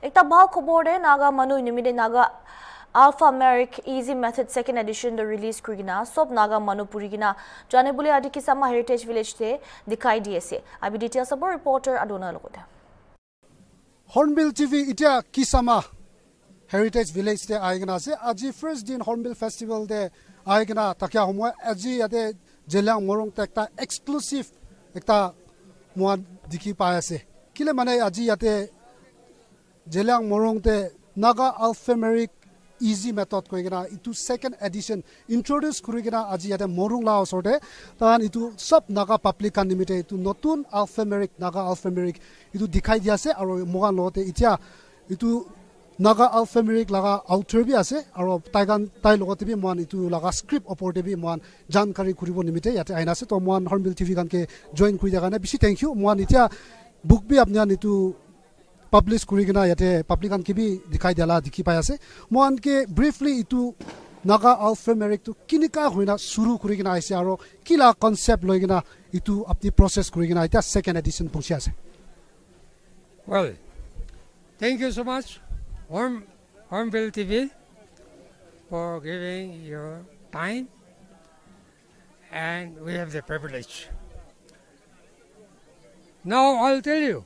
Ekta bhal khobor de naga manu nimide naga alphanumeric easy method second edition the release kurigina sob naga manu purigina jane bole adi kisama heritage village te dikhai diase abi details abo reporter adona lokote Hornbill TV itia kisama heritage village te aigna se aji first din Hornbill festival de aigna takya homo aji ate jelang morong tekta exclusive ekta mo dikhi pa ase kile mane aji ate jelang morong te naga alphanumeric easy method koigena itu second edition introduce kurigena aji ate morung la osorde tan itu sab naga public kan nimite itu notun alphanumeric naga alphanumeric itu dikhai dia ase aro mogan lote itia itu naga alphanumeric laga author bi ase aro taigan tai logote bi mon itu laga script oporte bi mon jankari kuribo nimite yate aina ase to mon Hornbill TV kan ke join kuri jaga na bishi thank you mon itia book bi apnya itu publish kurigena yate public kan kibi dikhai diala dikhi pai ase moan ke briefly itu naga alphanumeric to kinika hoina suru kurigena aise aro kila concept loigena itu apni process kurigena ita second edition pungsi ase. Well, thank you so much Hornbill TV for giving your time, and we have the privilege. Now I'll tell you.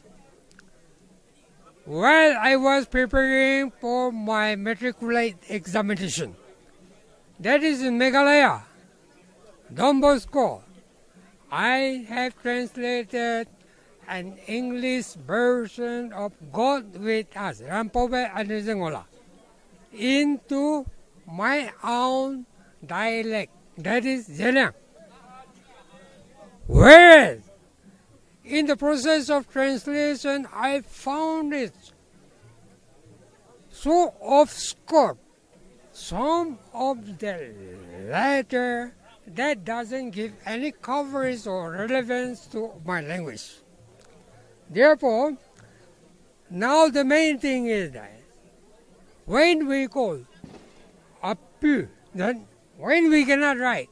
While I was preparing for my matriculate examination, that is in Meghalaya, Don Bosco, I have translated an English version of God with Us, Rampobe Anizengola, into my own dialect, that is Zhenyang. Whereas, in the process of translation, I found it so obscure. Some of the letter that doesn't give any coverage or relevance to my language. Therefore, now the main thing is that when we call Apu, then when we cannot write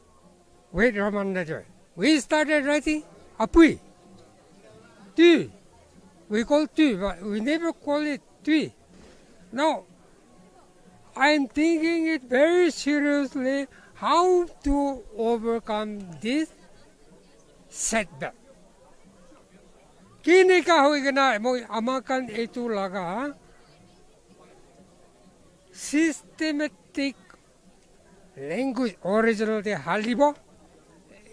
with Roman letter, we started writing Apui. Tu. We call tu, but we never call it tui. Now, I'm thinking it very seriously how to overcome this setback. Kini ka hoigana mo amakan itu laga systematic language original de halibo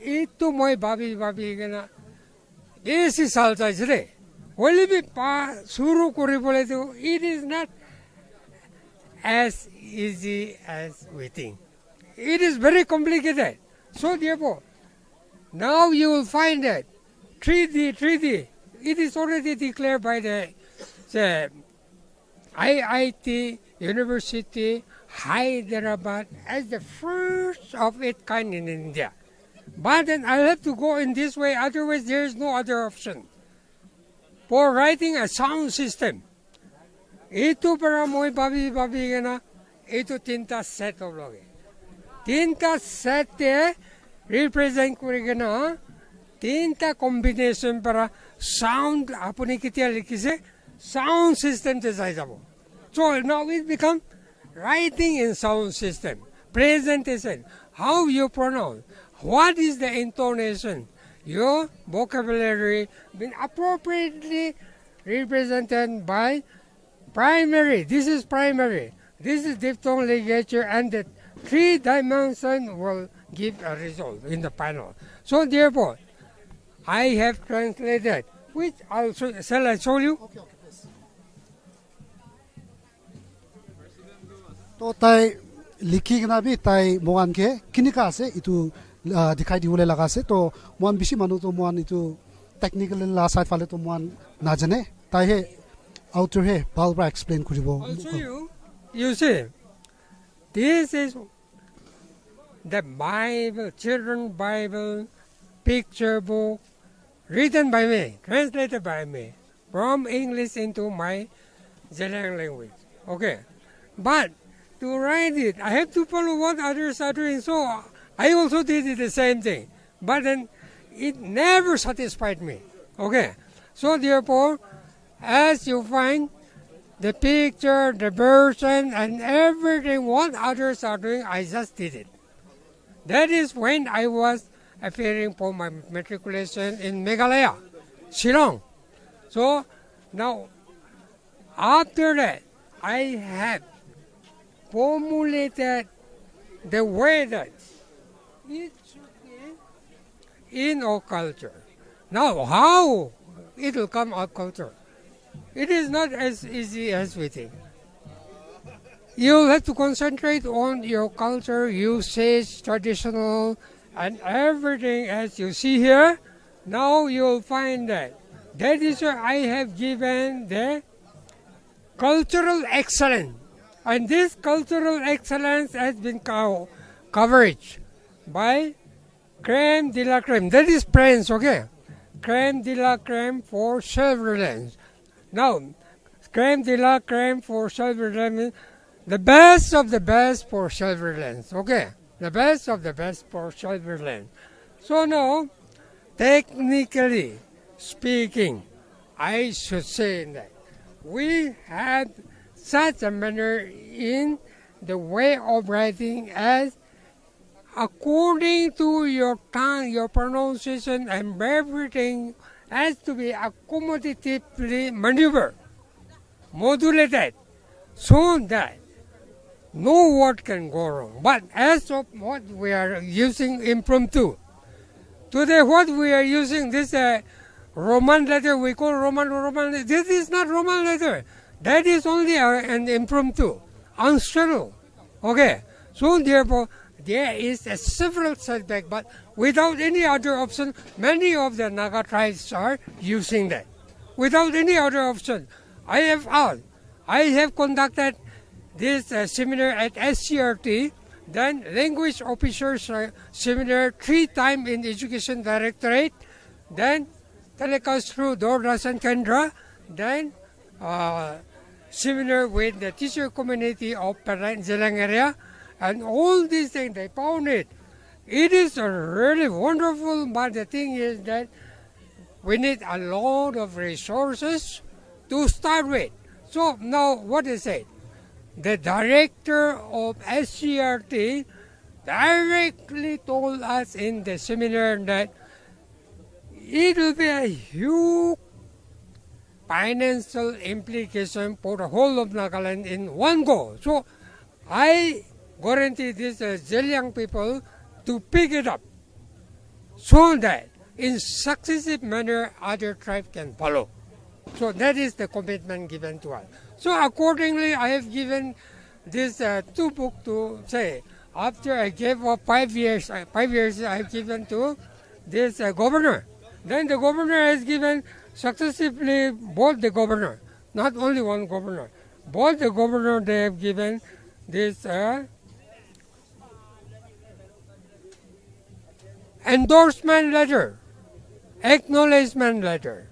itu moy babi gana Esi salsa isre. Only be pa suru kori bole to it is not as easy as we think. It is very complicated. So therefore, now you will find that 3D, it is already declared by the IIT University Hyderabad as the first of its kind in India. But then I'll have to go in this way, otherwise there is no other option. For writing a sound system, ito para mo'y babi gana, ito tinta set of loge. Tinta set represent ko gana, tinta combination para sound, apuni kitiya likise, sound system te saizabo. So now it become writing in sound system. Presentation, how you pronounce. What is the intonation? Your vocabulary been appropriately represented by primary. This is primary. This is diphthong ligature, and the 3 dimension will give a result in the panel. So therefore, I have translated, which shall I show you? Okay, please. To tai likhi gna bi tai mogan ke kinika ase itu dikhai diwole laga ase to mon bishi manu to mon itu technical la side fale to mon na jane tai he outer he balbra explain kuribo. I'll show you. You see, this is the Bible, children Bible, picture book, written by me, translated by me, from English into my Zhenyang language. Okay, but to write it, I have to follow what others are doing. So I also did it the same thing. But then it never satisfied me. Okay. So therefore, as you find the picture, the version, and everything what others are doing, I just did it. That is when I was appearing for my matriculation in Meghalaya, Shillong. So now, after that, I have formulated the way that it should be in our culture. Now, how it will come out culture? It is not as easy as we think. You have to concentrate on your culture, usage, traditional, and everything as you see here. Now you'll find that. That is why I have given the cultural excellence. And this cultural excellence has been coverage by crème de la crème. That is Prince, okay? Crème de la crème for self-reliance. Now, crème de la crème for self-reliance, the best of the best for self-reliance, okay? The best of the best for self-reliance. So now, technically speaking, I should say that we had such a manner in the way of writing as according to your tongue, your pronunciation, and everything has to be accommodatively maneuvered, modulated, so that no word can go wrong. But as of what we are using impromptu, today what we are using, this Roman letter, we call Roman, this is not Roman letter. That is only an impromptu, unscheduled. Okay, so therefore, there is a several setback, but without any other option, many of the Naga tribes are using that. Without any other option, I have conducted this seminar at SCRT, then Language Officers Seminar 3 times in Education Directorate, then telecast through Doordarshan Kendra, then seminar with the teacher community of Zelang area, and all these things, they found it. It is really wonderful, but the thing is that we need a lot of resources to start with. So now what is it? The director of SCRT directly told us in the seminar that it will be a huge financial implication for the whole of Nagaland in one go. So I guarantee these Zeliang people to pick it up so that in successive manner other tribes can follow. So that is the commitment given to us. So accordingly, I have given this 2 books to say. After I gave up 5 years, I have given to this governor. Then the governor has given successively both the governor, not only one governor. Both the governor, they have given this endorsement letter, acknowledgement letter.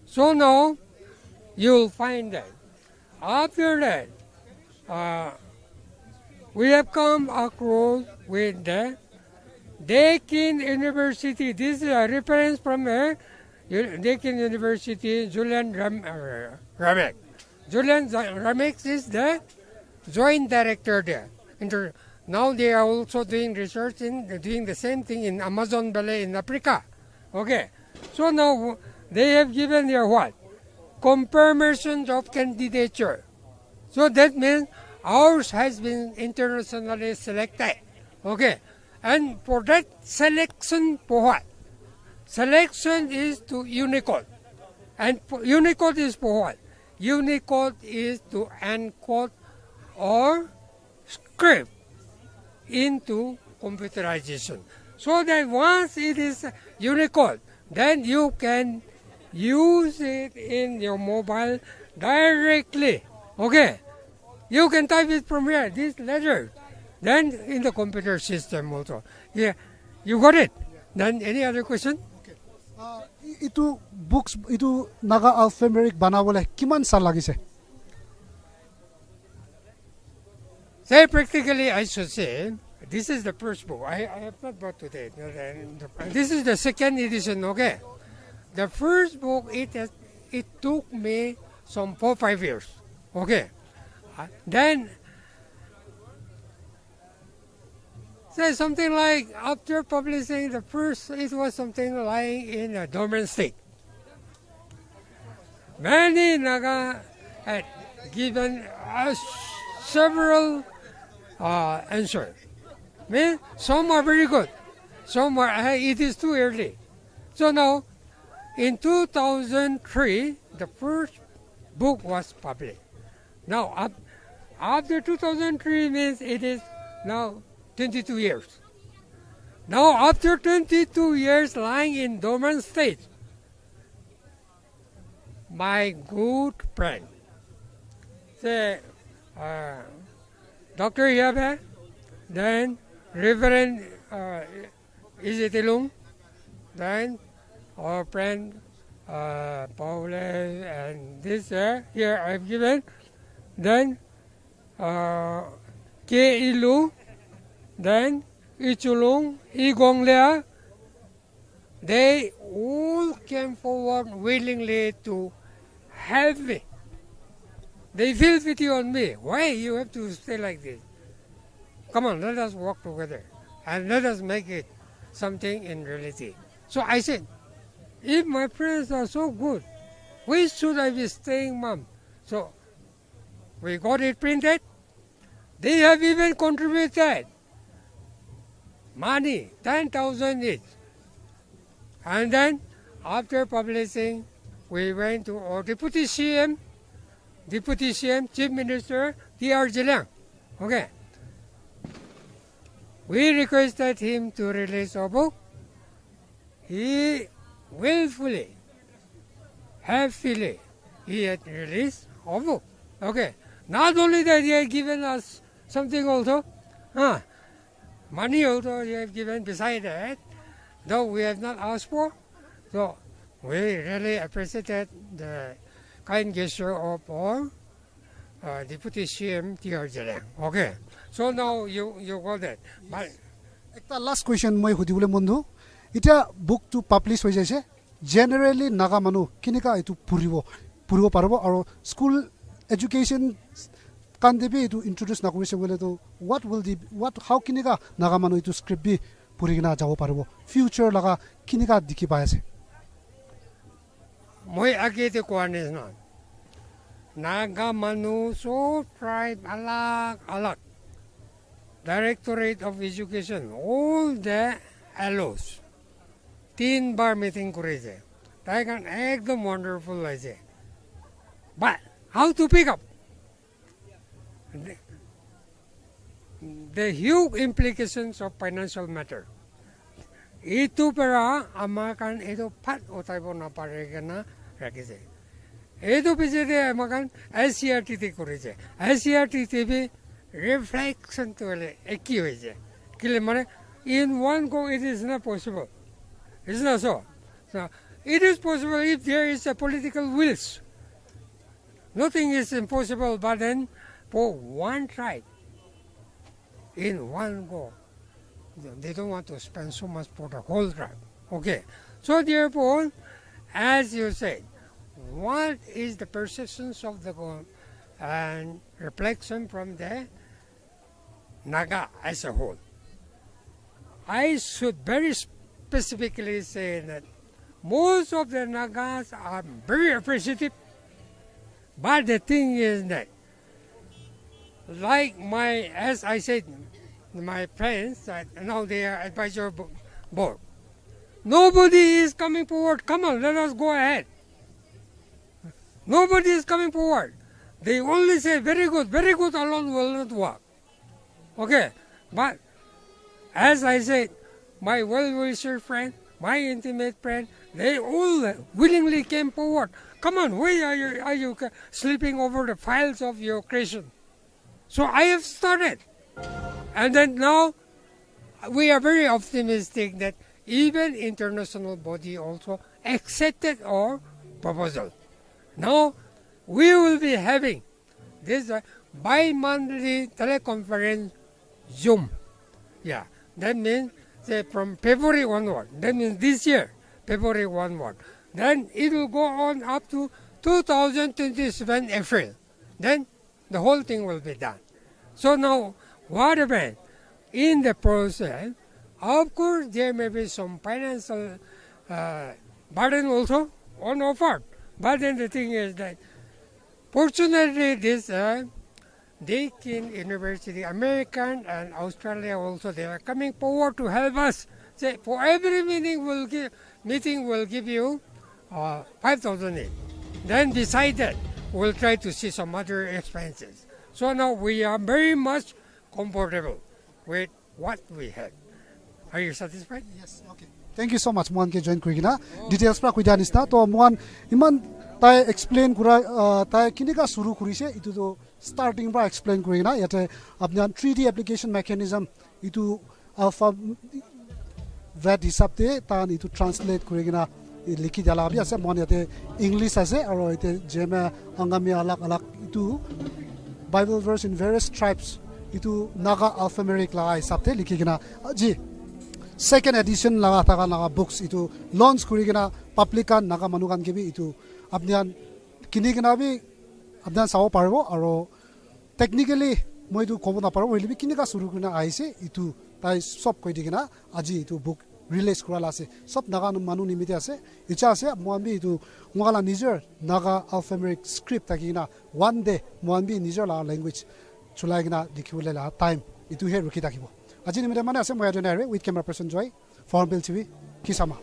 So now you'll find that. After that, we have come across with the Deakin University. This is a reference from Deakin University, Julian Ramek. Julian Ramek is the joint director there. Now they are also doing research doing the same thing in Amazon Valley in Africa. Okay, so now they have given their what? Confirmation of candidature. So that means ours has been internationally selected. Okay, and for that selection, for what? Selection is to Unicode. And Unicode is for what? Unicode is to encode or script into computerization. So that once it is Unicode, then you can use it in your mobile directly. Okay, you can type it from here, this letter, then in the computer system also. Yeah, you got it. Then any other question? Itu books, itu Naga alphanumeric banawale kiman sal lagise? Say practically, I should say, this is the first book. I have not brought today. This is the second edition, okay? The first book, it took me some 4-5 years. Okay. Then say something like after publishing the first, it was something lying in a dormant state. Many Naga had given us several answers. Mean some are very good, some are it is too early. So now, in 2003, the first book was published. Now, after 2003 means it is now 22 years. Now, after 22 years lying in dormant state, my good friend, say, Dr. Yabe, then Reverend Izitilung, then our friend Paul and this here I've given, then K. Ilu, then Ichulung, Igong Lea, they all came forward willingly to help me. They feel pity on me. Why you have to stay like this? Come on, let us work together and let us make it something in reality. So I said, if my friends are so good, why should I be staying, Mom? So we got it printed. They have even contributed money, 10,000 each. And then after publishing, we went to our Deputy CM, Chief Minister, T.R. Jilang. Okay. We requested him to release a book. He willfully, happily, he had released a book. Okay. Not only that, he had given us something also. Money also he had given beside that, though we have not asked for. So we really appreciated the kind gesture of our Deputy CM T.R. Jilang. Okay. So now you got that. But একটা last question মই সুধিবলৈ বন্ধু এতিয়া বুকটো publish হৈ যাইছে generally Naga মানুহ কেনেকুৱা এইটো পঢ়িব পাৰিব আৰু স্কুল এডুকেশ্যন কান্দেবি এইটো ইণ্ট্ৰডিউচ নকৰিছে বোলেতো হাউ কেনেকুৱা নাগা মানুহ এইটো স্ক্ৰিপ্ট বি পঢ়ি কিনে যাব পাৰিব ফিউচাৰ লগা কেনেকুৱা দেখি পাই আছে মই আগেতে কোৱা নিচিনা নাগা মানুহ চব tribe আলাগ Directorate of Education, all the allows. 3 bar meeting করেছে তাই কারণ একদম wonderful আছে but how to pick up the huge implications of financial matter itu para আমার কারণ itu ফাট উঠাইব নাপারে কেনা রাখিছে এইটো পিছতে আমার কারণ SCRT করেছে SCRT reflection to একই হয়েছে কিলে মানে in one go it is not possible. It's not so. So it is possible if there is a political will. Nothing is impossible, but then for one tribe in one go, they don't want to spend so much for the whole tribe. Okay. So therefore, as you said, what is the perceptions of the and reflection from the Naga as a whole? I should very specifically say that most of the Nagas are very appreciative, but the thing is that, like as I said, my friends, now they are advisory board, nobody is coming forward. Come on, let us go ahead. Nobody is coming forward. They only say very good alone will not work. Okay, but as I said, my well-wisher friend, my intimate friend, they all willingly came forward. Come on, why are you sleeping over the files of your creation? So I have started. And then now, we are very optimistic that even international body also accepted our proposal. Now, we will be having this bi-monthly teleconference Zoom. Yeah, that means from February onward. That means this year, February onward. Then it will go on up to 2027 April. then the whole thing will be done. So now, what happened? In the process, of course, there may be some financial burden also on our part. But then the thing is that, fortunately, this Deakin University, American and Australia also, they are coming forward to help us. Say, for every meeting will give you 5,000 each. Then decided we'll try to see some other expenses. So now we are very much comfortable with what we have. Are you satisfied? Yes, okay. Thank you so much. Muan ke join kuri na details pra kuida nisna to muan iman tai explain kura tai kinika suru kuri se itu to starting pra explain kuri na yate apna 3D application mechanism itu alpha that hisabte tan itu translate kuri na likhi dala bi ase muan yate English ase aro ite jema angami alak alak itu Bible verse in various tribes itu naga alphanumeric la hisabte likhi gina ji second edition laga taka naga books itu launch kuri gina publican naga manukan ke bi itu apnian kini gina bi apnian sawo parbo aro technically moi tu kobo na parbo hilibi kini ka suru kuna aise itu tai sob koi digina aji itu book release kurala ase sob naga manu nimite ase icha ase moambi itu ngala niger naga alphanumeric script takina one day moambi niger la language chulai gina dikhule la time itu he rukhi takibo আজি নিমিতে মানে আছে মই এজন with camera person Joy, Hornbill TV, Kisama.